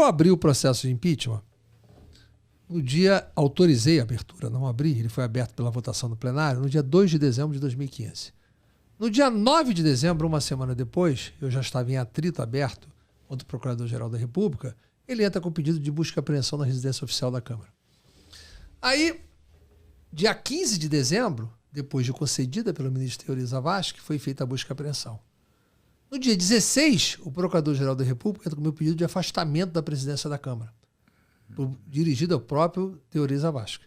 abri o processo de impeachment, no dia, autorizei a abertura, não abri, ele foi aberto pela votação do plenário, no dia 2 de dezembro de 2015. No dia 9 de dezembro, uma semana depois, eu já estava em atrito aberto contra o Procurador-Geral da República, ele entra com pedido de busca e apreensão na residência oficial da Câmara. Aí, dia 15 de dezembro, depois de concedida pelo ministro Teori Zavascki, foi feita a busca e apreensão. No dia 16, o Procurador-Geral da República entra com o meu pedido de afastamento da presidência da Câmara, dirigido ao próprio Teori Zavascki.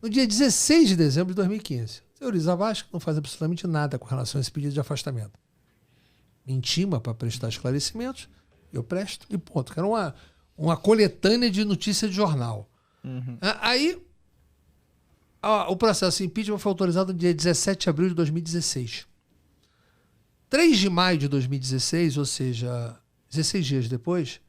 No dia 16 de dezembro de 2015, Teori Zavascki não faz absolutamente nada com relação a esse pedido de afastamento. Me intima para prestar esclarecimentos, eu presto e ponto. Que era uma coletânea de notícia de jornal. Aí, o processo de impeachment foi autorizado no dia 17 de abril de 2016. 3 de maio de 2016, ou seja, 16 dias depois,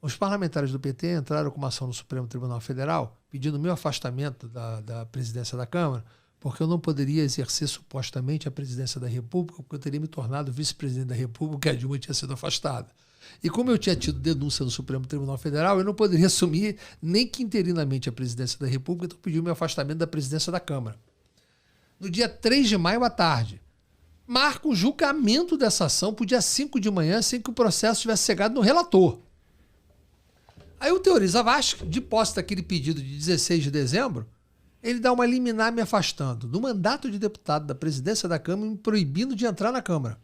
os parlamentares do PT entraram com uma ação no Supremo Tribunal Federal pedindo meu afastamento da presidência da Câmara, porque eu não poderia exercer supostamente a presidência da República, porque eu teria me tornado vice-presidente da República e a Dilma tinha sido afastada. E como eu tinha tido denúncia no Supremo Tribunal Federal, eu não poderia assumir nem que interinamente a presidência da República, então pediu meu afastamento da presidência da Câmara. No dia 3 de maio à tarde, marca o julgamento dessa ação para o dia 5 de manhã, sem que o processo tivesse chegado no relator. Aí o Teori Zavascki, de posse daquele pedido de 16 de dezembro, ele dá uma liminar me afastando do mandato de deputado da presidência da Câmara e me proibindo de entrar na Câmara.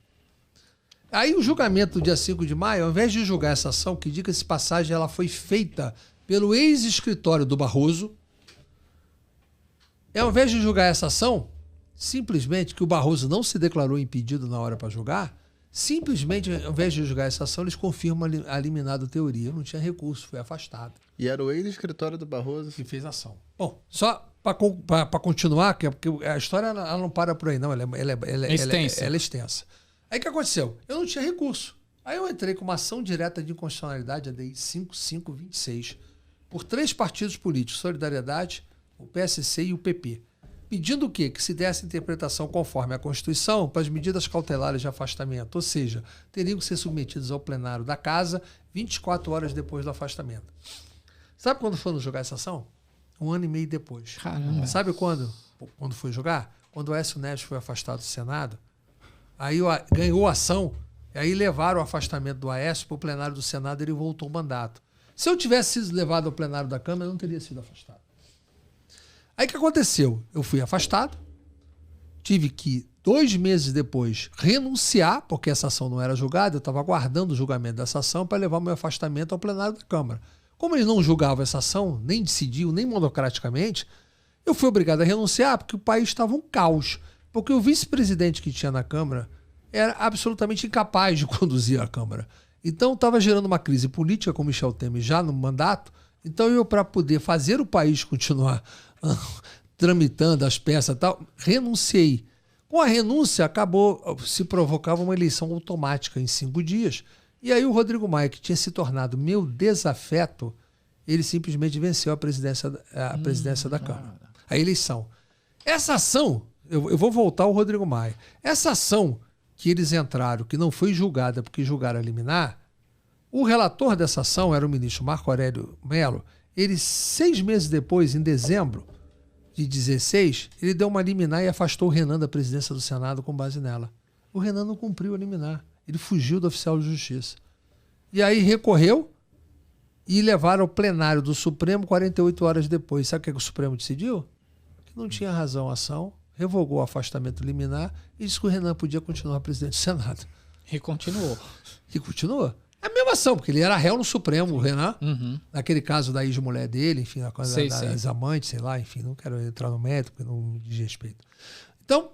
Aí o julgamento do dia 5 de maio, ao invés de julgar essa ação, que diga-se passagem, ela foi feita pelo ex-escritório do Barroso, ao invés de julgar essa ação, simplesmente que o Barroso não se declarou impedido na hora para julgar, simplesmente, ao invés de julgar essa ação, eles confirmam a liminar do Teori. Eu não tinha recurso, fui afastado. E era o ex-escritório do Barroso que fez a ação. Bom, só para continuar, porque a história ela não para por aí, não. Ela é extensa. Ela é extensa. Aí o que aconteceu? Eu não tinha recurso. Aí eu entrei com uma ação direta de inconstitucionalidade, a DI 5526, por 3 partidos políticos, Solidariedade, o PSC e o PP. Pedindo o quê? Que se desse interpretação conforme a Constituição para as medidas cautelares de afastamento, ou seja, teriam que ser submetidos ao plenário da Casa 24 horas depois do afastamento. Sabe quando foram julgar essa ação? 1 ano e meio depois. Caramba. Sabe quando foi julgar? Quando o Aécio Neves foi afastado do Senado, aí ganhou a ação, e aí levaram o afastamento do Aécio para o plenário do Senado e ele voltou ao mandato. Se eu tivesse sido levado ao plenário da Câmara, eu não teria sido afastado. Aí o que aconteceu? Eu fui afastado, tive que, 2 meses depois, renunciar, porque essa ação não era julgada, eu estava aguardando o julgamento dessa ação para levar o meu afastamento ao plenário da Câmara. Como eles não julgavam essa ação, nem decidiam, nem monocraticamente, eu fui obrigado a renunciar porque o país estava um caos. Porque o vice-presidente que tinha na Câmara era absolutamente incapaz de conduzir a Câmara. Então estava gerando uma crise política com Michel Temer já no mandato. Então eu, para poder fazer o país continuar tramitando as peças e tal, renunciei. Com a renúncia, se provocava uma eleição automática em 5 dias. E aí o Rodrigo Maia, que tinha se tornado meu desafeto, ele simplesmente venceu a presidência da Câmara. A eleição. Essa ação, eu vou voltar ao Rodrigo Maia. Essa ação que eles entraram, que não foi julgada porque julgaram a liminar, o relator dessa ação era o ministro Marco Aurélio Mello. Ele, 6 meses depois, em dezembro de 16, ele deu uma liminar e afastou o Renan da presidência do Senado com base nela. O Renan não cumpriu a liminar. Ele fugiu do oficial de justiça. E aí recorreu e levaram ao plenário do Supremo 48 horas depois. Sabe o que o Supremo decidiu? Que não tinha razão a ação, revogou o afastamento liminar e disse que o Renan podia continuar presidente do Senado. E continuou. E continuou. É a mesma ação, porque ele era réu no Supremo, o Renan. Naquele caso da ex-mulher dele, enfim, a coisa das amantes, sei lá, enfim, não quero entrar no mérito, porque não me diz respeito. Então,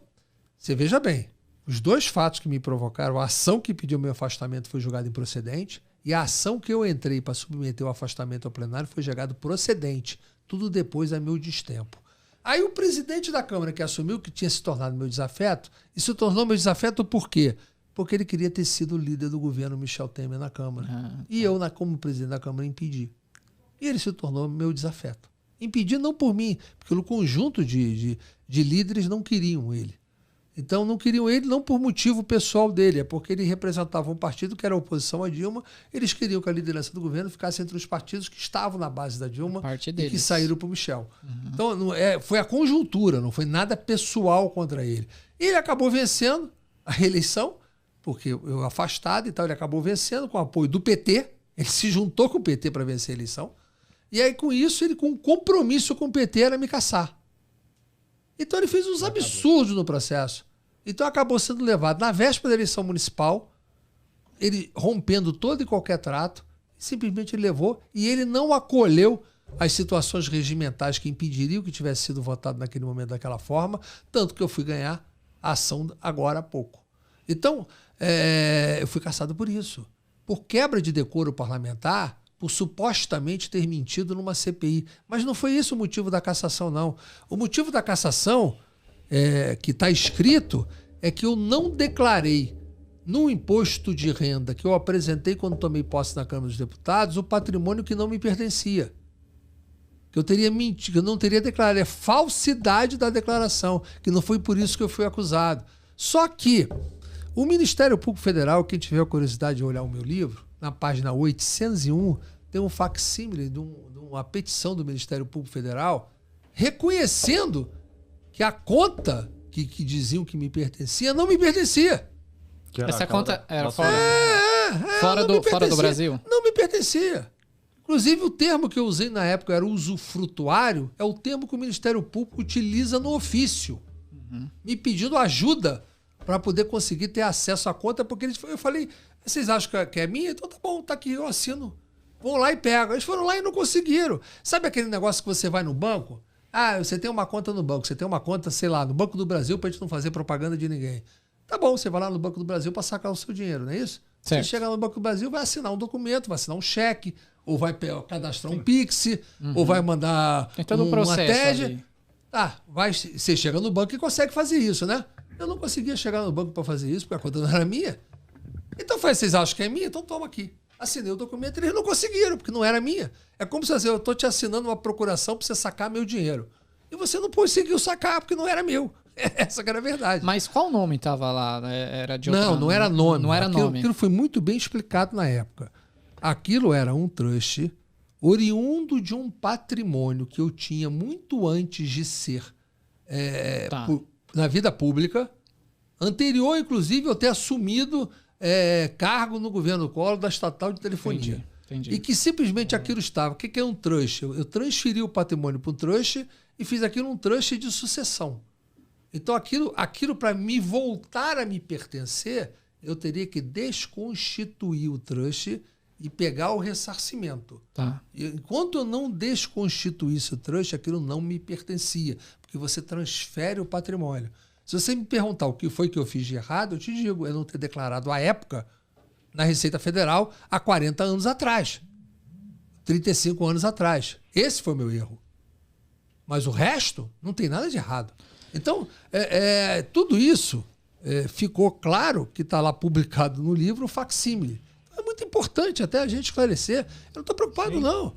você veja bem, os 2 fatos que me provocaram, a ação que pediu meu afastamento foi julgada improcedente e a ação que eu entrei para submeter o afastamento ao plenário foi julgado procedente. Tudo depois a meu destempo. Aí o presidente da Câmara que assumiu que tinha se tornado meu desafeto, e se tornou meu desafeto por quê? Porque ele queria ter sido o líder do governo Michel Temer na Câmara. E eu, como presidente da Câmara, impedi. E ele se tornou meu desafeto. Impedi não por mim, porque o conjunto de líderes não queriam ele. Então não queriam ele, não por motivo pessoal dele, é porque ele representava um partido que era a oposição a Dilma. Eles queriam que a liderança do governo ficasse entre os partidos que estavam na base da Dilma e que saíram para o Michel. Então foi a conjuntura, não foi nada pessoal contra ele. Ele acabou vencendo a reeleição, porque eu afastado e tal, ele acabou vencendo com o apoio do PT. Ele se juntou com o PT para vencer a eleição. E aí, com isso, ele, com um compromisso com o PT, era me caçar. Então, ele fez uns absurdos no processo. Então, acabou sendo levado na véspera da eleição municipal, ele rompendo todo e qualquer trato, simplesmente ele levou e ele não acolheu as situações regimentais que impediriam que tivesse sido votado naquele momento daquela forma, tanto que eu fui ganhar a ação agora há pouco. Então, eu fui caçado por isso. Por quebra de decoro parlamentar, por supostamente ter mentido numa CPI. Mas não foi esse o motivo da cassação, não. O motivo da cassação, que está escrito, é que eu não declarei no imposto de renda que eu apresentei quando tomei posse na Câmara dos Deputados o patrimônio que não me pertencia. Que eu teria mentido, que eu não teria declarado. É falsidade da declaração, que não foi por isso que eu fui acusado. Só que o Ministério Público Federal, quem tiver a curiosidade de olhar o meu livro, na página 801, tem um facsímile de uma petição do Ministério Público Federal reconhecendo que a conta que diziam que me pertencia não me pertencia. Essa conta era fora do Brasil? Não me pertencia. Inclusive, o termo que eu usei na época era usufrutuário, é o termo que o Ministério Público utiliza no ofício, me pedindo ajuda para poder conseguir ter acesso à conta, porque eu falei, vocês acham que é minha? Então tá bom, tá aqui, eu assino. Vão lá e pegam. Eles foram lá e não conseguiram. Sabe aquele negócio que você vai no banco? Ah, você tem uma conta no banco, você tem uma conta, sei lá, no Banco do Brasil pra gente não fazer propaganda de ninguém. Tá bom, você vai lá no Banco do Brasil para sacar o seu dinheiro, não é isso? Certo. Você chega no Banco do Brasil, vai assinar um documento, vai assinar um cheque, ou vai cadastrar um Pix, ou vai mandar tem todo um uma processo TED. ali. Você chega no banco e consegue fazer isso, né? Eu não conseguia chegar no banco para fazer isso, porque a conta não era minha. Então, vocês acham que é minha? Então toma aqui. Assinei o documento e eles não conseguiram, porque não era minha. É como se eu estou te assinando uma procuração para você sacar meu dinheiro. E você não conseguiu sacar, porque não era meu. Essa que era a verdade. Mas qual nome estava lá? Era de Não era nome. Não era nome. Aquilo foi muito bem explicado na época. Aquilo era um trust oriundo de um patrimônio que eu tinha muito antes de ser na vida pública, anterior, inclusive, eu ter assumido cargo no governo Collor da estatal de telefonia. Entendi. E que simplesmente aquilo estava. O que é um trust? Eu transferi o patrimônio para um trust e fiz aquilo um trust de sucessão. Então, aquilo para me voltar a me pertencer, eu teria que desconstituir o trust e pegar o ressarcimento. Tá. Enquanto eu não desconstituísse o trust, aquilo não me pertencia, porque você transfere o patrimônio. Se você me perguntar o que foi que eu fiz de errado, eu te digo, eu não ter declarado à época na Receita Federal há 40 anos atrás, 35 anos atrás. Esse foi o meu erro. Mas o resto não tem nada de errado. Então, tudo isso ficou claro que está lá publicado no livro o facsímile. É muito importante até a gente esclarecer. Eu não estou preocupado, não.